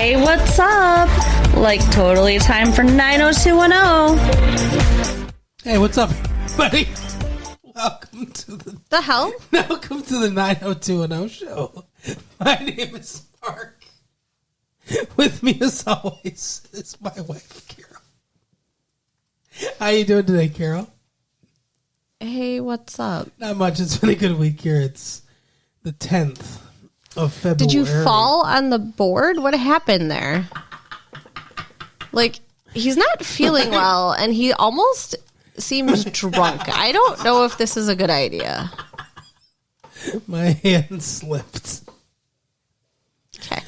Hey, what's up? Like, totally time for 90210. Hey, what's up, buddy? Welcome to The hell? Welcome to the 90210 show. My name is Mark. With me, as always, is my wife, Carol. How you doing today, Carol? Hey, what's up? Not much. It's been a good week here. It's the 10th of February. Did you fall on the board? What happened there? Like, he's not feeling well, and he almost seems drunk. I don't know if this is a good idea. My hand slipped. Okay.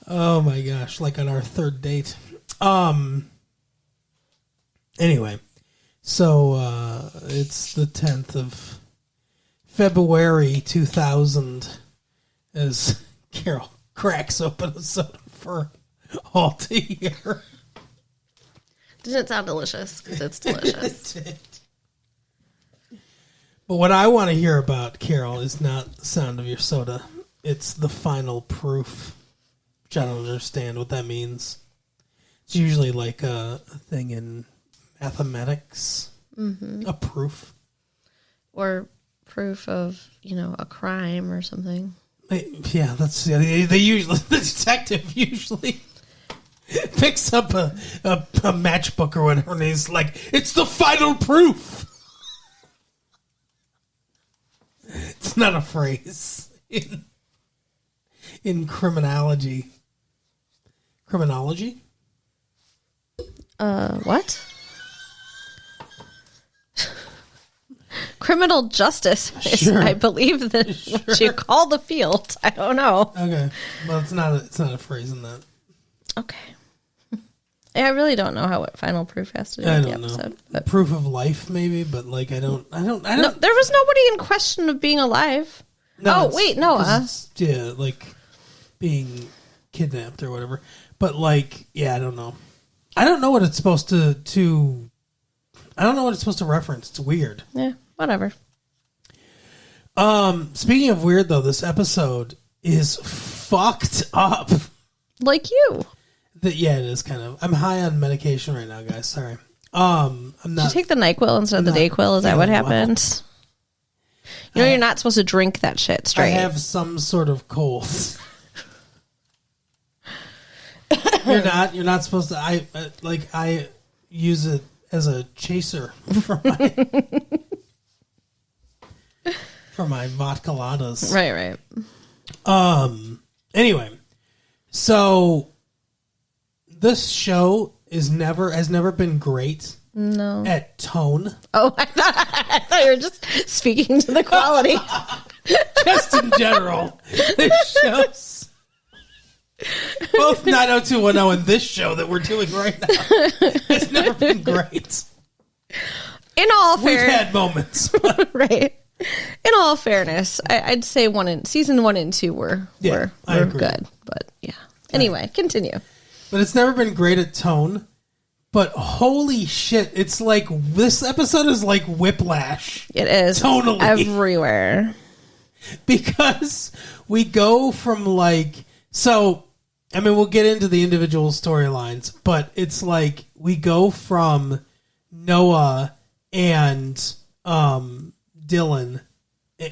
Oh my gosh, like on our third date. Anyway, so it's the 10th of February 2000 as Carol cracks open a soda for all to hear. Didn't it sound delicious? Because it's delicious. It did. But what I want to hear about, Carol, is not the sound of your soda. It's the final proof, which I don't understand what that means. It's usually like a thing in mathematics, a proof. Or proof of, a crime or something. Yeah, they usually, the detective usually picks up a matchbook or whatever, and he's like, it's the final proof. It's not a phrase in criminology. Criminology? What? Criminal justice is, Sure. I believe, what you call the field. I don't know. Okay. Well, it's not a phrase in that. Okay. I really don't know what final proof has to do with the episode. But Proof of life, maybe, but like I don't. No, there was nobody in question of being alive. No, wait, Noah. Yeah, like being kidnapped or whatever. But like, yeah, I don't know. I don't know what it's supposed to. I don't know what it's supposed to reference. It's weird. Yeah, whatever. Speaking of weird, though, this episode is fucked up. Like you. Yeah, it is kind of. I'm high on medication right now, guys. Sorry. I'm not. Did you take the NyQuil instead of the DayQuil? Is that what happened? Well. You're not supposed to drink that shit straight. I have some sort of cold. You're not supposed to. I use it as a chaser for my vodka lattes. Right. Anyway, so this show has never been great. No. At tone. Oh, I thought you were just speaking to the quality. Just in general, this show's both 90210 and this show that we're doing right now has never been great. In all We've fairness, had moments, right? In all fairness, I'd say season 1 and 2 were good, but yeah. Anyway, continue. But it's never been great at tone. But holy shit, it's like this episode is like Whiplash. It is tonally everywhere because we go from we'll get into the individual storylines, but it's like we go from Noah and Dylan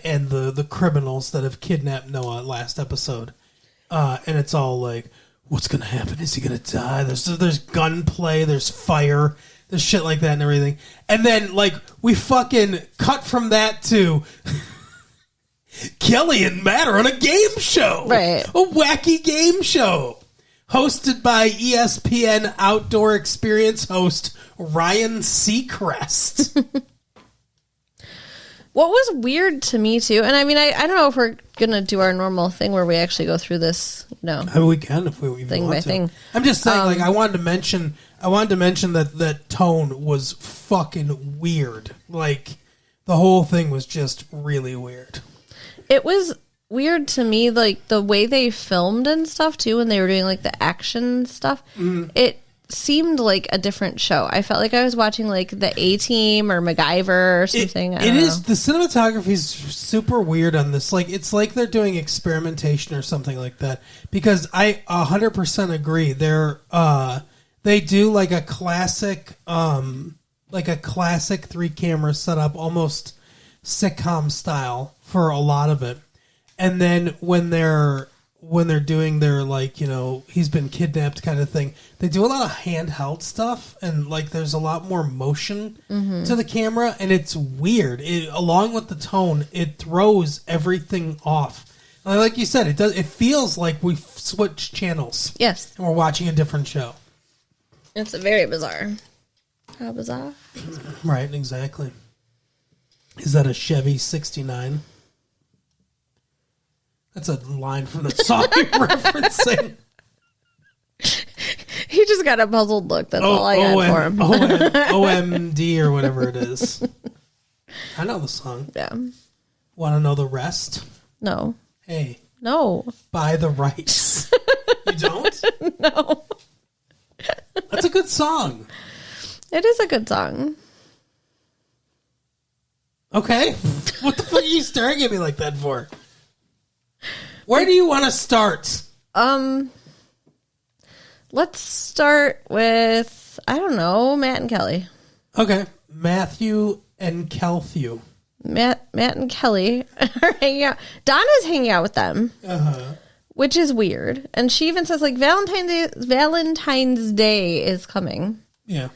and the criminals that have kidnapped Noah last episode, and it's all like, what's gonna happen? Is he gonna die? There's gunplay, there's fire, there's shit like that and everything, and then like we fucking cut from that to Kelly and Matt are on a game show, right? A wacky game show hosted by ESPN Outdoor Experience host Ryan Seacrest. What was weird to me too, and I mean, I don't know if we're gonna do our normal thing where we actually go through this, we can if we even thing want by to. thing. I'm just saying, I wanted to mention that tone was fucking weird. Like the whole thing was just really weird. It was weird to me, like the way they filmed and stuff too, when they were doing like the action stuff. It seemed like a different show. I felt like I was watching like the A-Team or MacGyver or something. It is the cinematography is super weird on this. Like it's like they're doing experimentation or something like that. Because I 100% agree. They do like a classic 3-camera setup, almost sitcom style for a lot of it. And then when they're doing their, like, you know, he's been kidnapped kind of thing, they do a lot of handheld stuff, and like there's a lot more motion to the camera, and it's weird. Along with the tone, it throws everything off. And like you said, it feels like we've switched channels. Yes. And we're watching a different show. It's very bizarre. How bizarre? Right, exactly. Is that a Chevy 69? That's a line from the song you're referencing. He just got a puzzled look. That's all I got for him. OMD or whatever it is. I know the song. Yeah. Want to know the rest? No. Hey. No. Buy the rights. You don't? No. That's a good song. It is a good song. Okay. What the fuck are you staring at me like that for? Where do you want to start? Let's start with, I don't know, Matt and Kelly. Okay. Matthew and Kelthew. Matt and Kelly are hanging out. Donna's hanging out with them, which is weird. And she even says, like, Valentine's Day is coming. Yeah.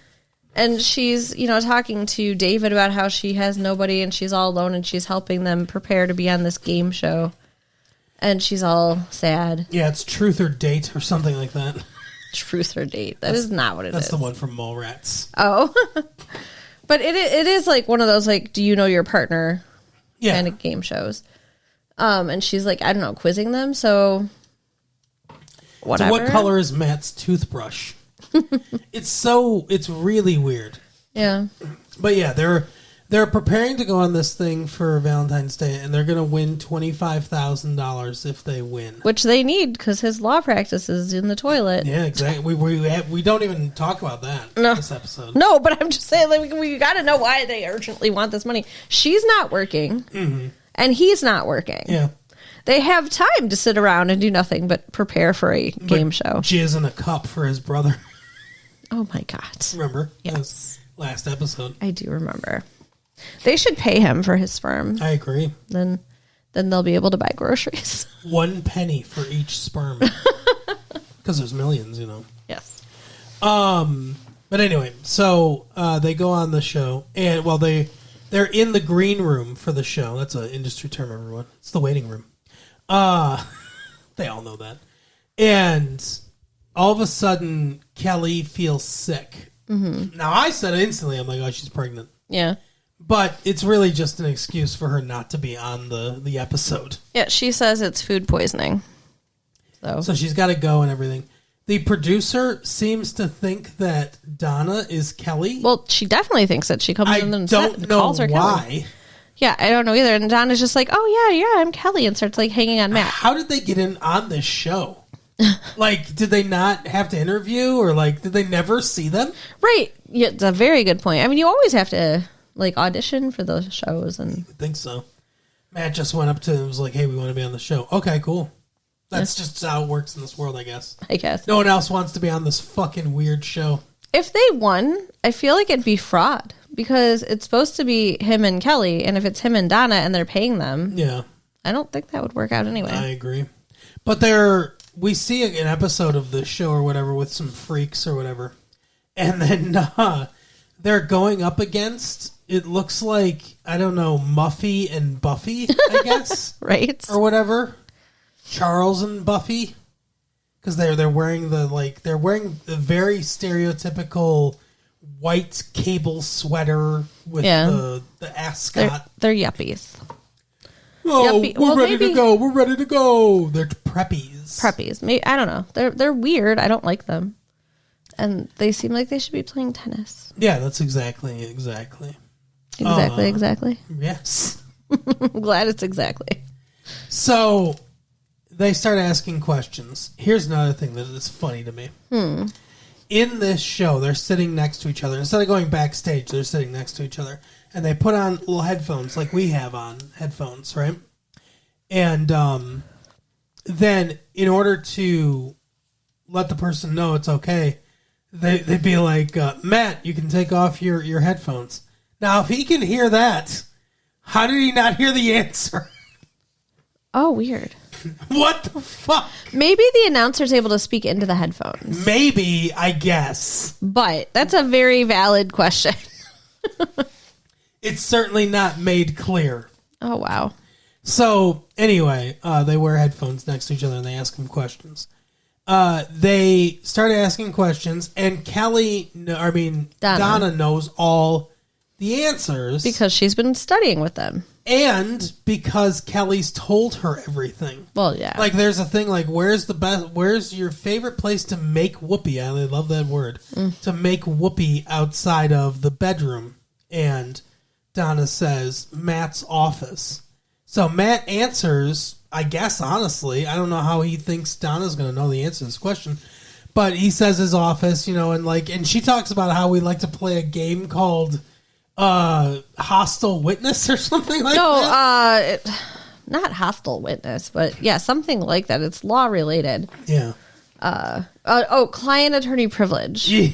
And she's, you know, talking to David about how she has nobody and she's all alone and she's helping them prepare to be on this game show. And she's all sad. Yeah, it's Truth or Date or something like that. Truth or Date. That is not what it is. That's the one from Mallrats. Oh. But it is like one of those, like, do you know your partner kind of game shows. And she's like, I don't know, quizzing them. So whatever. So what color is Matt's toothbrush? It's really weird. Yeah. But yeah, they're preparing to go on this thing for Valentine's Day, and they're going to win $25,000 if they win. Which they need because his law practice is in the toilet. Yeah, exactly. We don't even talk about that this episode. No, but I'm just saying, like, we got to know why they urgently want this money. She's not working, and he's not working. Yeah. They have time to sit around and do nothing but prepare for a game show. Jizz in a cup for his brother. Oh, my God. Remember? Yes. Last episode. I do remember. They should pay him for his sperm. I agree. Then they'll be able to buy groceries. 1 penny for each sperm. Because there's millions, you know. Yes. But anyway, so they go on the show, and well, they're in the green room for the show. That's an industry term, everyone. It's the waiting room. They all know that. And all of a sudden, Kelly feels sick. Mm-hmm. Now, I said instantly, I'm like, oh, she's pregnant. Yeah. But it's really just an excuse for her not to be on the episode. Yeah, she says it's food poisoning. So she's got to go and everything. The producer seems to think that Donna is Kelly. Well, she definitely thinks that. She comes in and don't know calls her why. Kelly. Yeah, I don't know either. And Donna's just like, oh, yeah, I'm Kelly, and starts, like, hanging on Matt. How did they get in on this show? Like, did they not have to interview, or, like, did they never see them? Right. Yeah, it's a very good point. I mean, you always have to, like, audition for those shows. And I think so. Matt just went up to him and was like, hey, we want to be on the show. Okay, cool. That's just how it works in this world, I guess. I guess. No one else wants to be on this fucking weird show. If they won, I feel like it'd be fraud. Because it's supposed to be him and Kelly, and if it's him and Donna and they're paying them, yeah, I don't think that would work out anyway. I agree. But we see an episode of the show or whatever with some freaks or whatever, and then they're going up against, it looks like, I don't know, Muffy and Buffy, I guess, right, or whatever, Charles and Buffy, because they're wearing the very stereotypical white cable sweater with the ascot. They're yuppies. Oh, we're ready to go. We're ready to go. They're preppies. Preppies. Maybe, I don't know. They're weird. I don't like them. And they seem like they should be playing tennis. Yeah, that's exactly. Exactly. Yes. I'm glad it's exactly. So they start asking questions. Here's another thing that is funny to me. in this show, they're sitting next to each other. Instead of going backstage, they're sitting next to each other. And they put on little headphones like we have on headphones, right? And then in order to let the person know it's okay, they'd be like, Matt, you can take off your headphones. Now, if he can hear that, how did he not hear the answer? Oh, weird. What the fuck? Maybe the announcer's able to speak into the headphones. Maybe, I guess. But that's a very valid question. It's certainly not made clear. Oh, wow. So, anyway, they wear headphones next to each other and they ask him questions. They started asking questions, and Donna knows all the answers. Because she's been studying with them. And because Kelly's told her everything. Well, yeah. Like, there's a thing like, where's your favorite place to make whoopee? I love that word. To make whoopee outside of the bedroom. And Donna says, Matt's office. So Matt answers, I guess, honestly, I don't know how he thinks Donna's going to know the answer to this question. But he says his office, and she talks about how we like to play a game called Hostile Witness or something like that. Not Hostile Witness, but yeah, something like that. It's law related. Yeah. Client attorney privilege. Yeah.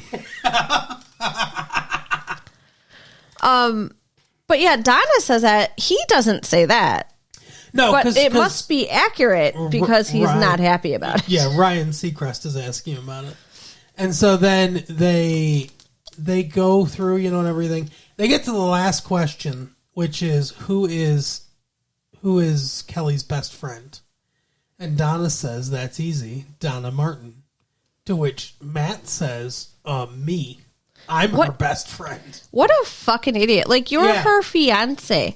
But yeah, Donna says that. He doesn't say that. No, but it must be accurate because he's not happy about it. Yeah, Ryan Seacrest is asking him about it. And so then they go through, and everything. They get to the last question, which is who is Kelly's best friend? And Donna says that's easy, Donna Martin. To which Matt says, me. I'm her best friend. What a fucking idiot. Like, you're her fiance.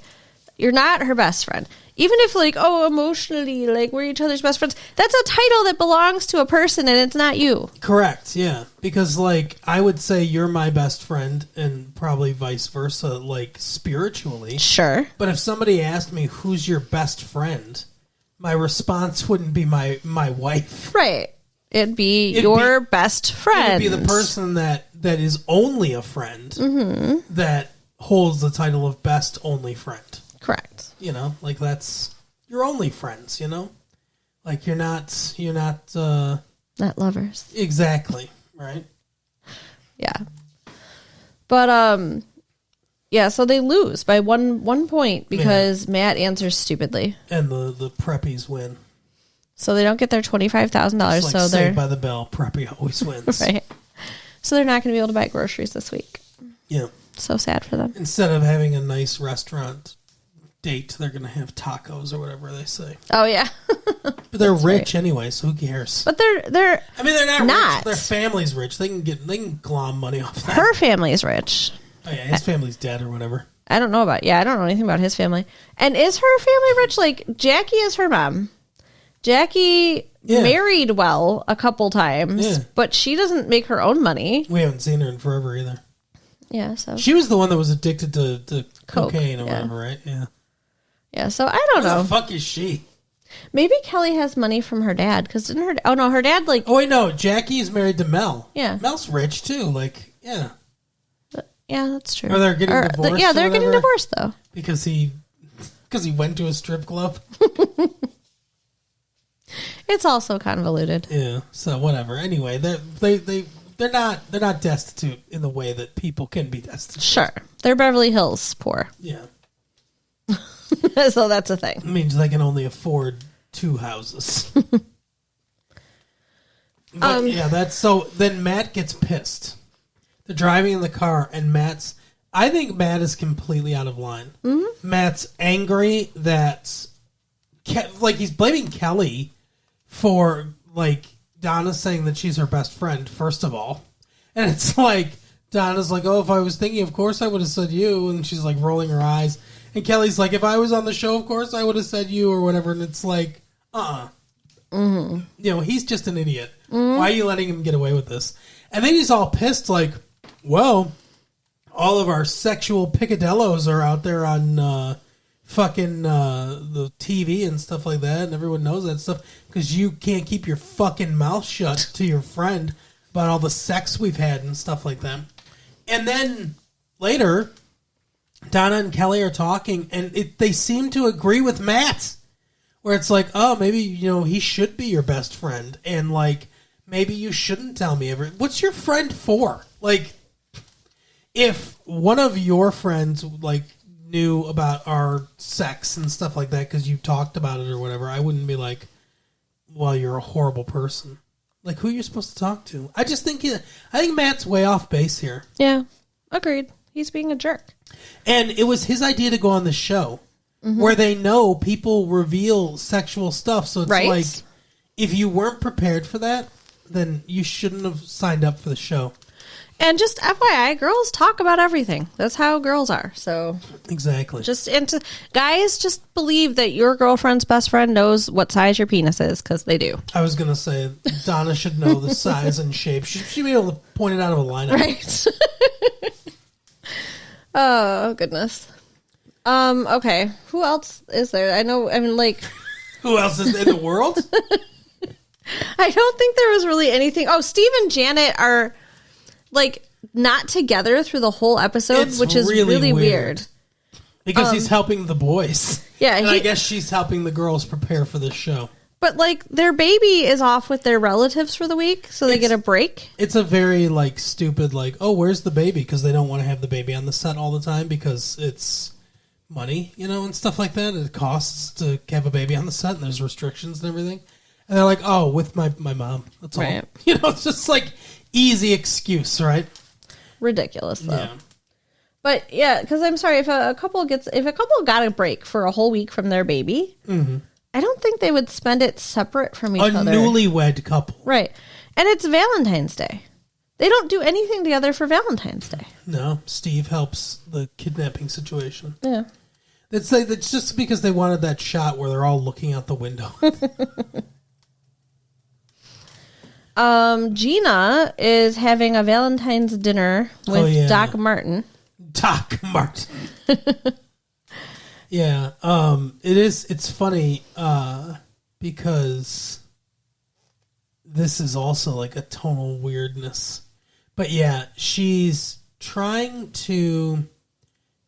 You're not her best friend. Even if, emotionally, we're each other's best friends, that's a title that belongs to a person and it's not you. Correct, yeah. Because, I would say you're my best friend and probably vice versa, spiritually. Sure. But if somebody asked me who's your best friend, my response wouldn't be my wife. Right. It'd be your best friend. It'd be the person that is only a friend that holds the title of best only friend. Correct. That's your only friends, you're not not lovers. Exactly, right? Yeah. But so they lose by one point because Matt answers stupidly. And the preppies win. So they don't get their $25,000. So they're Saved by the Bell. Preppy always wins. Right. So they're not going to be able to buy groceries this week. Yeah. So sad for them. Instead of having a nice restaurant date, they're going to have tacos or whatever they say. Oh yeah. But they're rich anyway, so who cares? But they're they're not rich. Their family's rich. They can glom money off that. Her family's rich. Oh yeah, his family's dead or whatever. I don't know I don't know anything about his family. And is her family rich? Jackie is her mom. Jackie married well a couple times, but she doesn't make her own money. We haven't seen her in forever either. Yeah, so she was the one that was addicted to cocaine or whatever, right? Yeah. Yeah, so I don't know. Who the fuck is she? Maybe Kelly has money from her dad because didn't her? Oh no, her dad Oh wait, no. Jackie's married to Mel. Yeah, Mel's rich too. Yeah. Yeah, that's true. Or they're getting divorced. Yeah, they're getting divorced though because he went to a strip club. It's also convoluted. Yeah. So whatever. Anyway, they're not destitute in the way that people can be destitute. Sure, they're Beverly Hills poor. Yeah. So that's a thing. It means they can only afford 2 houses. But, that's so. Then Matt gets pissed. They're driving in the car, and I think Matt is completely out of line. Mm-hmm. Matt's angry that, he's blaming Kelly for Donna saying that she's her best friend. First of all, and it's Donna's oh, if I was thinking, of course I would have said you, and she's rolling her eyes. And Kelly's if I was on the show, of course I would have said you or whatever. And it's Mm-hmm. He's just an idiot. Mm-hmm. Why are you letting him get away with this? And then he's all pissed well, all of our sexual picadillos are out there on the TV and stuff like that. And everyone knows that stuff because you can't keep your fucking mouth shut to your friend about all the sex we've had and stuff like that. And then later, Donna and Kelly are talking, and they seem to agree with Matt, where it's like, oh, maybe, he should be your best friend, and, like, maybe you shouldn't tell me everything. What's your friend for? Like, if one of your friends, like, knew about our sex and stuff like that because you talked about it or whatever, I wouldn't be like, well, you're a horrible person. Like, who are you supposed to talk to? I think Matt's way off base here. Yeah, agreed. He's being a jerk. And it was his idea to go on the show where they know people reveal sexual stuff. So it's like, if you weren't prepared for that, then you shouldn't have signed up for the show. And just FYI, girls talk about everything. That's how girls are. So exactly. Guys, just believe that your girlfriend's best friend knows what size your penis is, because they do. I was going to say, Donna should know the size and shape. She should be able to point it out of a lineup. Right. Oh, goodness. Okay. Who else is there? Who else is in the world? I don't think there was really anything. Oh, Steve and Janet are, like, not together through the whole episode, which is really weird. Because he's helping the boys. Yeah. And I guess she's helping the girls prepare for this show. But, like, their baby is off with their relatives for the week, so they get a break. It's a very, like, stupid, like, oh, where's the baby? Because they don't want to have the baby on the set all the time because it's money, and stuff like that. It costs to have a baby on the set, and there's restrictions and everything. And they're like, oh, with my mom. That's all. Right. It's just, like, easy excuse, right? Ridiculous, though. Yeah. But, yeah, because I'm sorry, if a couple got a break for a whole week from their baby... Mm-hmm. I don't think they would spend it separate from each other. A newlywed couple. Right. And it's Valentine's Day. They don't do anything together for Valentine's Day. No, Steve helps the kidnapping situation. Yeah. It's just because they wanted that shot where they're all looking out the window. Gina is having a Valentine's dinner with Doc Martin. Doc Martin. Yeah, it's funny, because this is also like a tonal weirdness. But yeah, she's trying to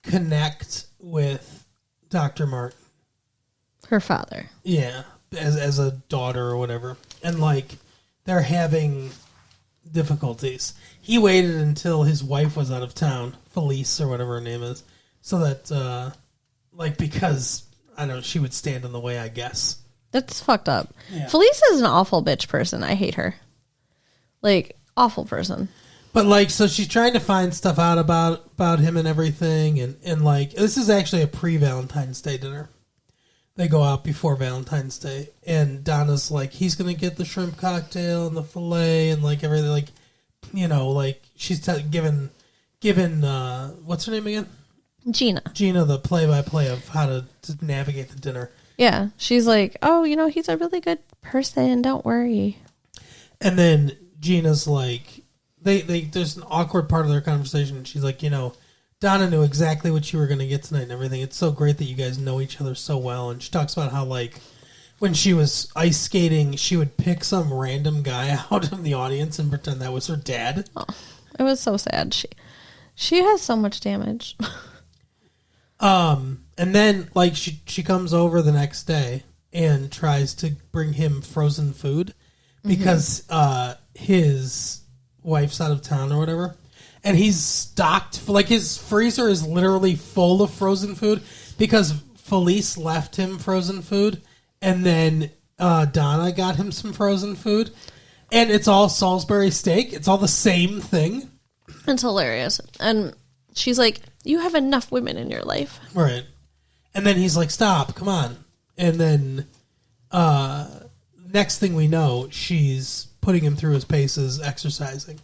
connect with Dr. Martin. Her father. Yeah, as a daughter or whatever. And like, they're having difficulties. He waited until his wife was out of town, Felice or whatever her name is, so that, because, I don't know, she would stand in the way, I guess. That's fucked up. Yeah. Felice is an awful bitch person. I hate her. Like, awful person. But, like, so she's trying to find stuff out about him and everything. And, like, this is actually a pre-Valentine's Day dinner. They go out before Valentine's Day. And Donna's like, he's going to get the shrimp cocktail and the filet and, like, everything. Like, like, she's given what's her name again? Gina, the play-by-play of how to navigate the dinner. Yeah, she's like, oh, he's a really good person. Don't worry. And then Gina's like, there's an awkward part of their conversation. She's like, Donna knew exactly what you were going to get tonight and everything. It's so great that you guys know each other so well. And she talks about how, like, when she was ice skating, she would pick some random guy out of the audience and pretend that was her dad. Oh, it was so sad. She has so much damage. And then, like, she comes over the next day and tries to bring him frozen food because his wife's out of town or whatever. And he's stocked, like, his freezer is literally full of frozen food because Felice left him frozen food, and then Donna got him some frozen food. And it's all Salisbury steak. It's all the same thing. It's hilarious. And she's like, you have enough women in your life. Right. And then he's like, stop, come on. And then next thing we know, she's putting him through his paces, exercising.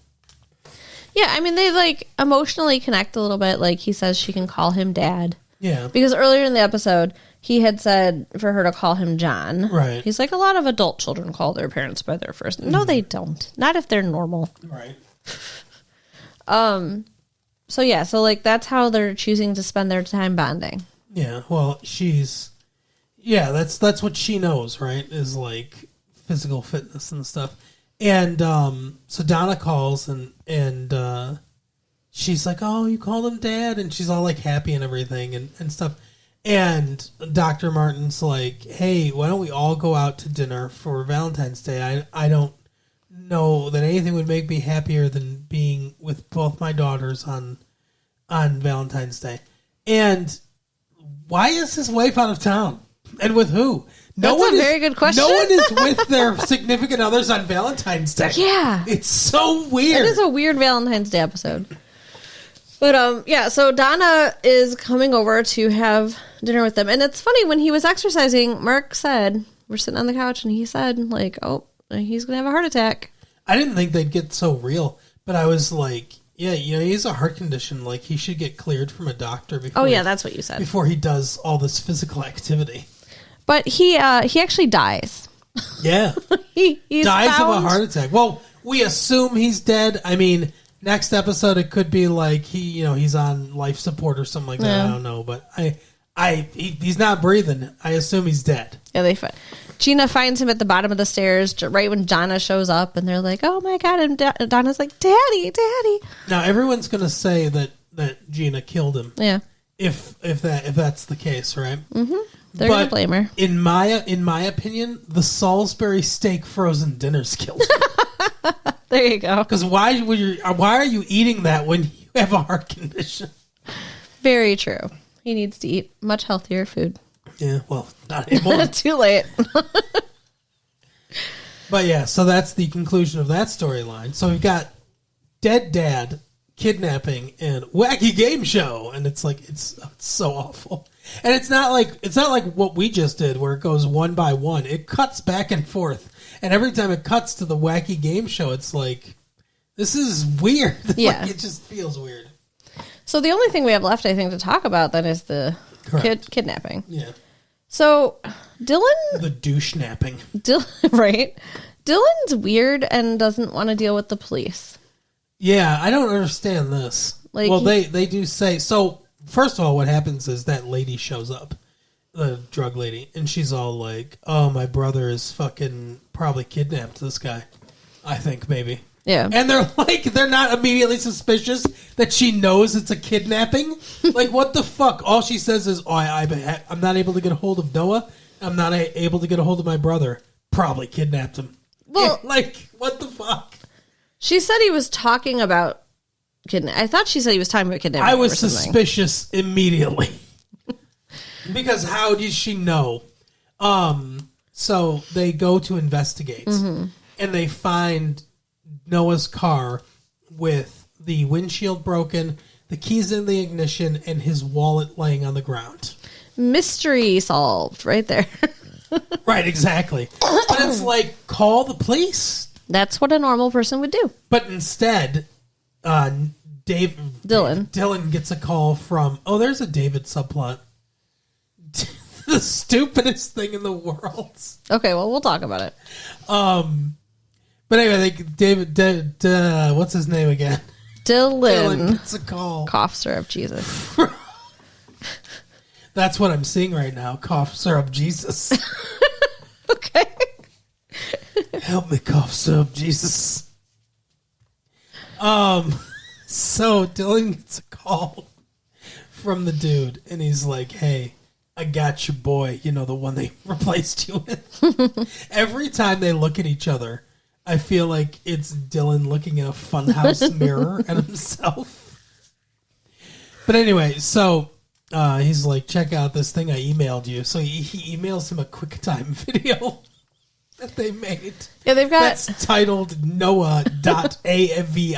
Yeah, I mean, they, like, emotionally connect a little bit. Like, he says she can call him dad. Yeah. Because earlier in the episode, he had said for her to call him John. Right. He's like, a lot of adult children call their parents by their first name. No, they don't. Not if they're normal. Right. So, yeah. So, like, that's how they're choosing to spend their time bonding. Yeah. Well, that's what she knows, right? Is, like, physical fitness and stuff. And so Donna calls and she's like, "Oh, you called him Dad," and she's all like happy and everything and stuff. And Dr. Martin's like, "Hey, why don't we all go out to dinner for Valentine's Day? I don't know that anything would make me happier than being with both my daughters on Valentine's Day." And why is his wife out of town? And with who? That's a very good question. No one is with their significant others on Valentine's Day. Yeah. It's so weird. It is a weird Valentine's Day episode. But, yeah, so Donna is coming over to have dinner with them. And it's funny, when he was exercising, Mark said, we're sitting on the couch, and he said, like, oh, he's going to have a heart attack. I didn't think they'd get so real, but I was like, yeah, he has a heart condition. Like, he should get cleared from a doctor before. Oh, yeah, that's what you said. Before he does all this physical activity. But he actually dies. Yeah. He's dies found... of a heart attack. Well, we assume he's dead. I mean, next episode it could be like he's on life support or something like that. Yeah. I don't know, but he's not breathing. I assume he's dead. Yeah, Gina finds him at the bottom of the stairs right when Donna shows up, and they're like, "Oh my god!" And Donna's like, "Daddy, Daddy." Now everyone's gonna say that Gina killed him. Yeah. If that's the case, right? Mm-hmm. They're gonna blame her. In my opinion, the Salisbury steak frozen dinners killed him. There you go. Because why are you eating that when you have a heart condition? Very true. He needs to eat much healthier food. Yeah, well, not anymore. Too late. But yeah, so that's the conclusion of that storyline. So we've got dead dad, kidnapping, and wacky game show, and it's like it's so awful. And it's not like what we just did where it goes one by one. It cuts back and forth. And every time it cuts to the wacky game show, it's like, this is weird. Yeah. Like, it just feels weird. So the only thing we have left, I think, to talk about then is the kidnapping. Yeah. So Dylan... The douche napping. Right? Dylan's weird and doesn't want to deal with the police. Yeah, I don't understand this. Like, well, they do say... So, first of all, what happens is that lady shows up. The drug lady. And she's all like, "Oh, my brother is fucking probably kidnapped this guy. I think, maybe." Yeah. And they're not immediately suspicious that she knows it's a kidnapping. Like, what the fuck? All she says is, "Oh, I'm not able to get a hold of Noah. I'm not able to get a hold of my brother. Probably kidnapped him." Well, like, what the fuck? She said he was talking about kidnapping. I thought she said he was talking about kidnapping. I was suspicious immediately. Because how did she know? So they go to investigate, and they find Noah's car with the windshield broken, the keys in the ignition, and his wallet laying on the ground. Mystery solved right there. Right, exactly. But it's like, call the police. That's what a normal person would do. But instead, Dylan gets a call from, there's a David subplot. The stupidest thing in the world. Okay, well, we'll talk about it. But anyway, David, what's his name again? Dylan gets a call. Cough syrup Jesus. That's what I'm seeing right now. Cough syrup Jesus. Okay. Help me, cough syrup Jesus. So Dylan gets a call from the dude, and he's like, "Hey, I got your boy, the one they replaced you with." Every time they look at each other, I feel like it's Dylan looking in a funhouse mirror at himself. But anyway, so he's like, "Check out this thing I emailed you." So he emails him a QuickTime video that they made. Yeah, they've got... That's titled Noah.avi.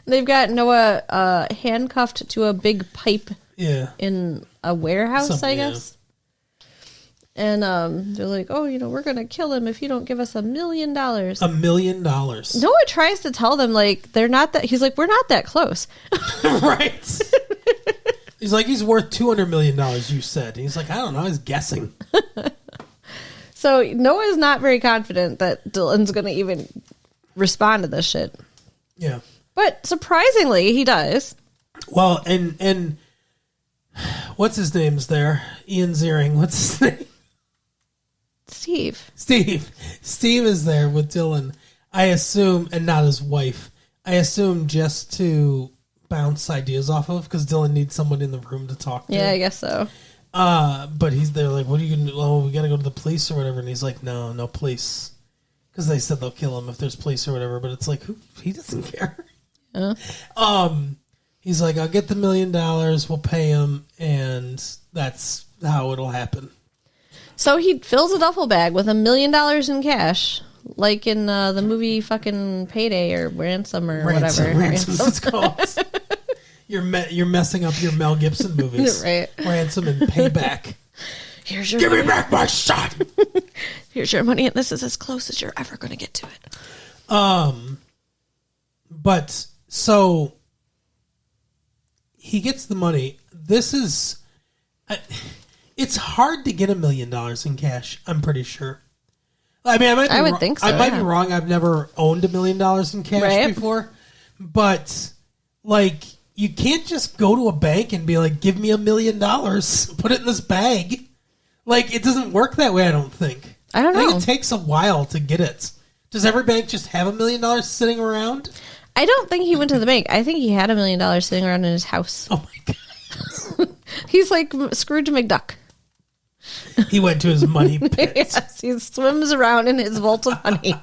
They've got Noah handcuffed to a big pipe. Yeah. In a warehouse, I guess. Yeah. And they're like, "Oh, we're going to kill him if you don't give us $1 million. $1 million. Noah tries to tell them, like, they're not that... He's like, "We're not that close." Right. He's like, "He's worth $200 million, you said." He's like, "I don't know. I was guessing." So Noah's not very confident that Dylan's going to even respond to this shit. Yeah. But surprisingly, he does. Well, and what's his name's there? Ian Ziering. What's his name? Steve. Steve is there with Dylan, I assume, and not his wife. I assume just to bounce ideas off of, because Dylan needs someone in the room to talk to. Yeah, I guess so. But he's there like, what are you going to do? Oh, we got to go to the police or whatever. And he's like, no police. Because they said they'll kill him if there's police or whatever. But it's like, he doesn't care. He's like, I'll get the $1 million. We'll pay him. And that's how it'll happen. So he fills a duffel bag with $1 million in cash. Like in the movie fucking Payday or Ransom or whatever. Ransom it's called. You're messing up your Mel Gibson movies. Right. Ransom and Payback. Here's your Give money. Me back my son. Here's your money, and this is as close as you're ever going to get to it. But so he gets the money. This is it's hard to get $1 million in cash, I'm pretty sure. I mean, I would think so. I might be wrong. I've never owned $1 million in cash before, but like, you can't just go to a bank and be like, "Give me $1 million, put it in this bag." Like, it doesn't work that way. I don't think. I don't know. I think it takes a while to get it. Does every bank just have $1 million sitting around? I don't think he went to the bank. I think he had $1 million sitting around in his house. Oh my god! He's like Scrooge McDuck. He went to his money pit. Yes, he swims around in his vault of money.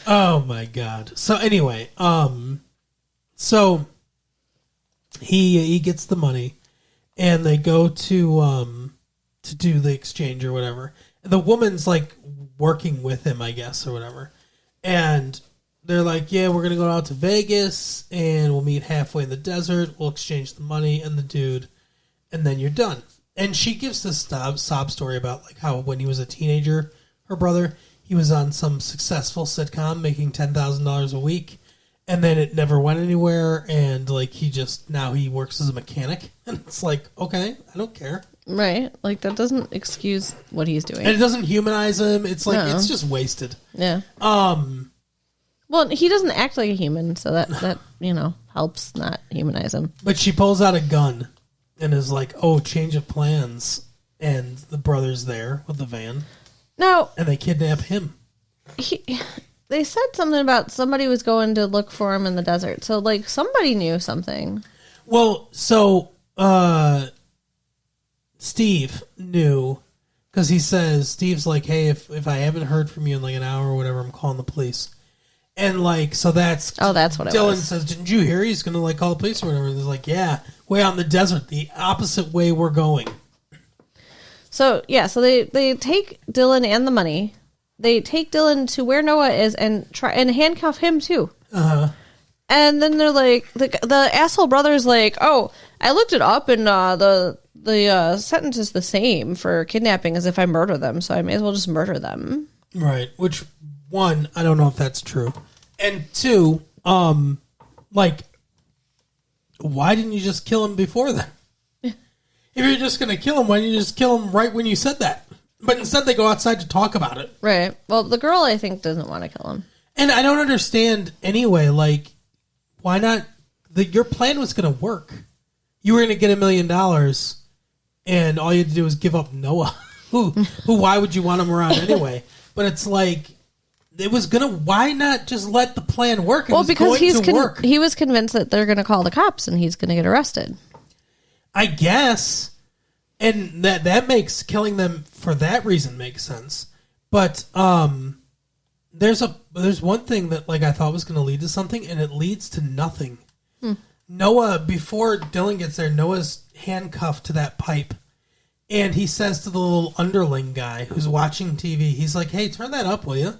Oh my god. So anyway, so he gets the money and they go to do the exchange or whatever. The woman's like working with him, I guess, or whatever. And they're like, yeah, we're going to go out to Vegas and we'll meet halfway in the desert. We'll exchange the money and the dude, and then you're done. And she gives this sob story about like how when he was a teenager, her brother, he was on some successful sitcom making $10,000 a week, and then it never went anywhere, and like he works as a mechanic, and it's like, okay, I don't care. Right. Like, that doesn't excuse what he's doing. And it doesn't humanize him. It's like, it's just wasted. Yeah. Well, he doesn't act like a human, so that helps not humanize him. But she pulls out a gun and is like, oh, change of plans. And the brother's there with the van. No. And they kidnap him. They said something about somebody was going to look for him in the desert. So, like, somebody knew something. Well, so Steve knew, because he says, Steve's like, hey, if I haven't heard from you in like an hour or whatever, I'm calling the police. And like, so that's what Dylan it was. says, didn't you hear he's going to like call the police or whatever? And he's like, yeah, way out in the desert, the opposite way we're going. So, yeah, so they take Dylan and the money. They take Dylan to where Noah is and try and handcuff him too. Uh-huh. And then they're like, the asshole brother's like, oh, I looked it up and the sentence is the same for kidnapping as if I murder them, so I may as well just murder them. Right. Which, one, I don't know if that's true. And two, like, why didn't you just kill him before then? If you're just going to kill him, why didn't you just kill him right when you said that? But instead they go outside to talk about it. Right. Well, the girl, I think, doesn't want to kill him. And I don't understand anyway, like, why not? Your plan was going to work. You were going to get $1 million, and all you had to do was give up Noah. Who? Why would you want him around anyway? But it's like, it was going to, why not just let the plan work? It was because work. He was convinced that they're going to call the cops and he's going to get arrested. I guess. And that makes killing them for that reason makes sense. But there's one thing that like I thought was going to lead to something, and it leads to nothing. Noah, before Dylan gets there, Noah's handcuffed to that pipe, and he says to the little underling guy who's watching TV, he's like, "Hey, turn that up, will you?"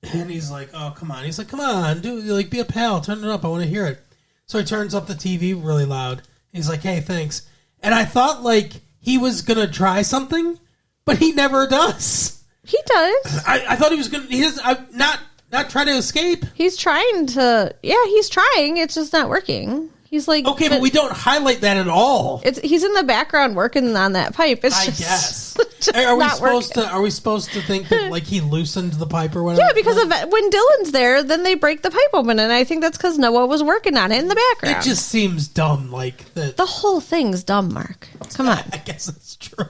And he's like, "Oh, come on." He's like, "Come on, dude, like be a pal, turn it up. I want to hear it." So he turns up the TV really loud. He's like, "Hey, thanks." And I thought like he was gonna try something, but he never does. He does. I thought he was gonna. He does not try to escape. He's trying to. Yeah, he's trying. It's just not working. He's like, okay, but we don't highlight that at all. He's in the background working on that pipe. It's just, guess. Just are we not supposed working. to? Are we supposed to think that like he loosened the pipe or whatever? Yeah, because when Dylan's there, then they break the pipe open, and I think that's because Noah was working on it in the background. It just seems dumb, like that. The whole thing's dumb, Mark. Come on. I guess that's true.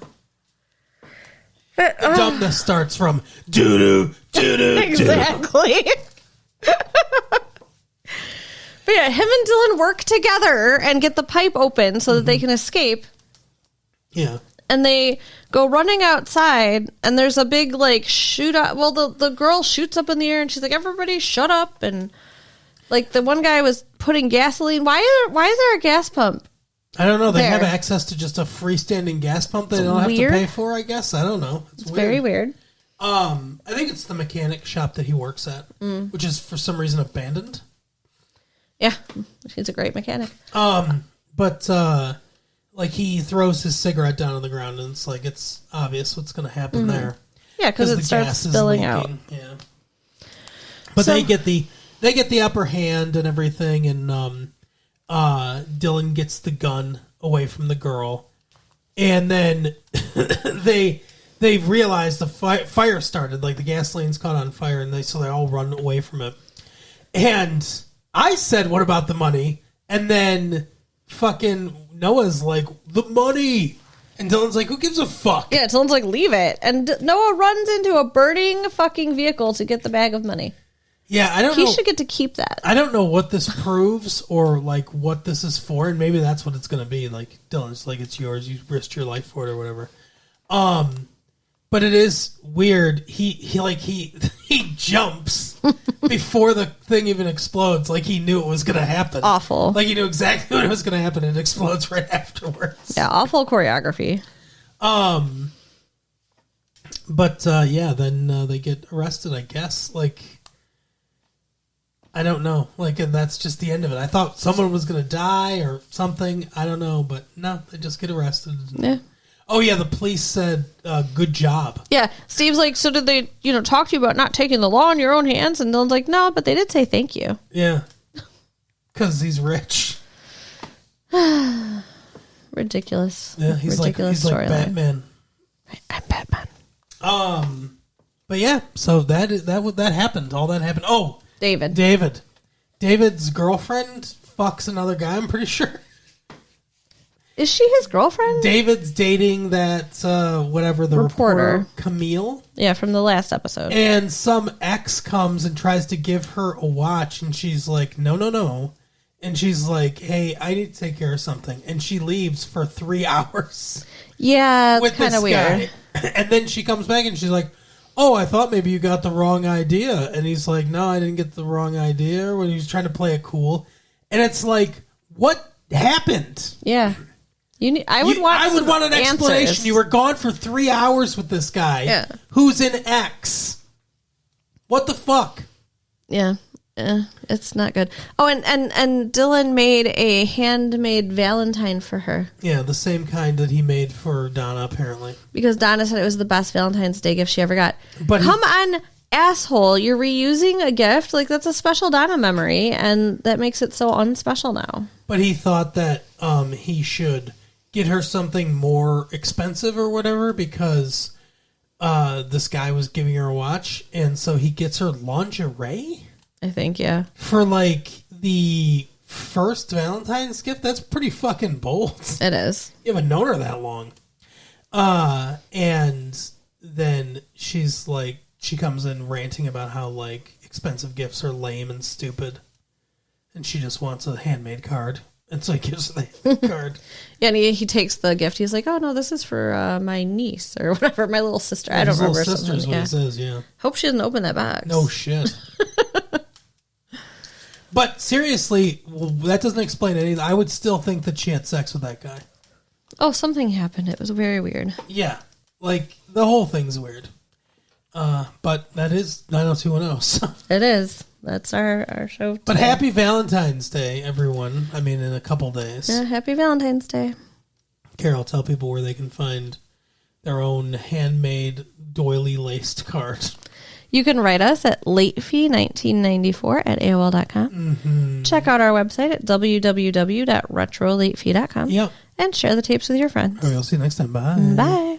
dumbness starts from doo-doo, doo-doo, Exactly. But yeah, him and Dylan work together and get the pipe open so that they can escape. Yeah. And they go running outside, and there's a big, like, shootout. Well, the girl shoots up in the air, and she's like, everybody shut up. And, like, the one guy was putting gasoline. Why is there a gas pump? I don't know. They There. have access to just a freestanding gas pump they don't weird. have to pay for, I guess. I don't know. It's very weird. I think it's the mechanic shop that he works at, which is for some reason abandoned. Yeah, he's a great mechanic. But like he throws his cigarette down on the ground, and it's like it's obvious what's going to happen there. Yeah, because it the starts gas is spilling out. leaking. Yeah. But So- they get the upper hand and everything, and Dylan gets the gun away from the girl, and then they realize the fire started, like the gasoline's caught on fire, and so they all run away from it. And I said, "What about the money?" And then fucking Noah's like, "The money," and Dylan's like, "Who gives a fuck?" Yeah, Dylan's like, leave it. And Noah runs into a burning fucking vehicle to get the bag of money. Yeah, I don't He know. should get to keep that. I don't know what this proves or like what this is for, and maybe that's what it's going to be. Like Dylan's like, it's yours. You risked your life for it or whatever. But it is weird. He jumps before the thing even explodes. Like he knew it was going to happen. Awful. Like he knew exactly when it was going to happen. It explodes right afterwards. Yeah, awful choreography. But yeah, then they get arrested. I guess. Like I don't know. Like and that's just the end of it. I thought someone was going to die or something. I don't know, but no, they just get arrested. Yeah. Oh yeah, the police said, "Good job." Yeah, Steve's like, so did they, talk to you about not taking the law in your own hands? And Dylan's like, no, but they did say thank you. Yeah, because he's rich. Ridiculous. Yeah, he's ridiculous like storyline. Batman. I'm Batman. But yeah, so that happened. All that happened. Oh, David's girlfriend fucks another guy. I'm pretty sure. Is she his girlfriend? David's dating that whatever the reporter Camille. Yeah, from the last episode. And some ex comes and tries to give her a watch, and she's like, no. And she's like, hey, I need to take care of something. And she leaves for 3 hours. Yeah, it's with kind this of weird. guy. And then she comes back and she's like, oh, I thought maybe you got the wrong idea. And he's like, no, I didn't get the wrong idea. When he was trying to play it cool. And it's like, what happened? Yeah. I would want an explanation. answers. You were gone for 3 hours with this guy who's an ex. What the fuck? Yeah. It's not good. Oh, and Dylan made a handmade Valentine for her. Yeah, the same kind that he made for Donna, apparently. Because Donna said it was the best Valentine's Day gift she ever got. But Come on, asshole. You're reusing a gift. Like, that's a special Donna memory, and that makes it so unspecial now. But he thought that he should get her something more expensive or whatever because this guy was giving her a watch. And so he gets her lingerie? I think, yeah. For, like, the first Valentine's gift? That's pretty fucking bold. It is. You haven't known her that long. And then she's like, she comes in ranting about how, like, expensive gifts are lame and stupid. And she just wants a handmade card. And so he gives her the handmade card. Yeah, and he takes the gift. He's like, oh, no, this is for my niece or whatever, my little sister. I don't His remember. little sister's what yeah. it says, yeah. Hope she didn't open that box. No shit. But seriously, that doesn't explain anything. I would still think that she had sex with that guy. Oh, something happened. It was very weird. Yeah. Like, the whole thing's weird. But that is 90210. So. It is. That's our show today. But happy Valentine's Day, everyone. I mean, in a couple days. Yeah, happy Valentine's Day. Carol, tell people where they can find their own handmade doily-laced card. You can write us at latefee1994 at AOL.com. Mm-hmm. Check out our website at www.retrolatefee.com. Yep. And share the tapes with your friends. All right, I'll see you next time. Bye. Bye.